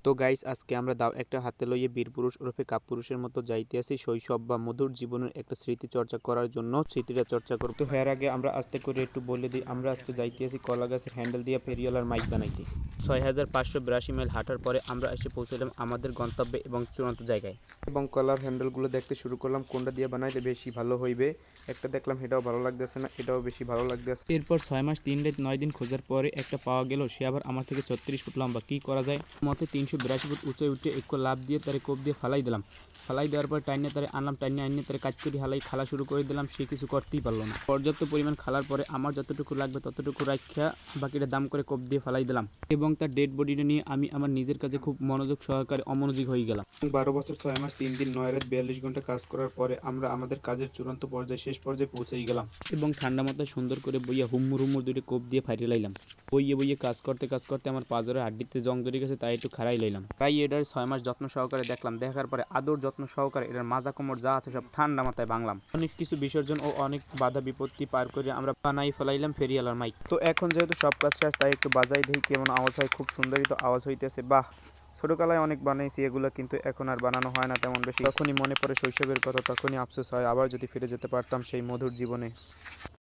তো গাইস আজকে আমরা দাও একটা হাতে লইয়ে বীরপুরুষ ওরফে কাপুরুষের মতো যাইতে আসি শৈশব বা মধুর জীবনের একটা স্মৃতি চর্চা করার জন্য স্মৃতিটা চর্চা করব। তো এর আগে আমরা আস্তে করে একটু বলে দিই, আমরা আজকে যাইতে আসি কলা গাছের হ্যান্ডেল দিয়ে ফেরিওয়ালার মাইক বানাইতে। 6582 মাইল হাঁটার পরে আমরা এসে পৌঁছলাম আমাদের গন্তব্যে এবং চূড়ান্ত জায়গায়। এবং কলার হ্যান্ডেলগুলো দেখতে শুরু করলাম কোনটা দিয়ে বানাইলে বেশি ভালো হইবে। একটা দেখলাম এটাও ভালো লাগতেছে না, এটাও বেশি ভালো লাগতেছে। এরপর 6 মাস 3 রাত 9 দিন খোঁজার পরে একটা পাওয়া গেল, সে আবার আমার থেকে 36 ফুট লম্বা। কী করা যায়? মতে 382 ফুট উঁচে উঠে একটু লাভ দিয়ে তারে কোপ দিয়ে ফালাই দিলাম। ফালাই দেওয়ার পর টাইনে তারে আনলাম, টাইনে আনিয়ে তারে কাজ করি হালাই খালা শুরু করে দিলাম। সে কিছু করতেই পারলো না। পর্যাপ্ত পরিমাণ খালার পরে আমার যতটুকু লাগবে ততটুকু রাখা বাকিটা দাম করে কোপ দিয়ে ফালাই দিলাম এবং তার ডেড বডিটা নিয়ে আমি আমার নিজের কাছে খুব মনোযোগ সহকারে অমনোযোগী হয়ে গেলাম। 12 বছর 6 মাস 3 দিন 9 রাত 42 ঘন্টা কাজ করার পরে আমরা আমাদের কাজের চূড়ান্ত পর্যায়ে শেষ পর্যায়ে পৌঁছেই গেলাম এবং ঠান্ডা মাথায় সুন্দর করে বইয়া হুম্মুর হুম্মুর দুটো কোপ দিয়ে ফাইরে লাইলাম। বইয়ে বইয়ে কাজ করতে আমার পাজরের হাড্ডিতে জং ধরে গেছে, তাই একটু খাড়াই লইলাম। তাই এটার 6 মাস যত্ন সহকারে দেখলাম, দেখার পরে আদর যত্ন সহকারে এটার মাজা কোমর যা আছে সব ঠান্ডা মাথায় বাংলাম। অনেক কিছু বিসর্জন ও অনেক বাধা বিপত্তি পার করে আমরা বানাই ফেলাইলাম ফেরিয়ালার মাইক। তো এখন যেহেতু সব কাজ শেষ তাই একটু বাজাই দেখি কেমন আওয়াজ হয়। খুব সুন্দরই তো আওয়াজ হইতেছে। বাহ, ছোটকালায় অনেক বানাইছি এগুলো, কিন্তু এখন আর বানানো হয় না তেমন বেশি। তখনই মনে পড়ে শৈশবের কথা, তখনই আফসোস হয় আবার যদি ফিরে যেতে পারতাম সেই মধুর জীবনে।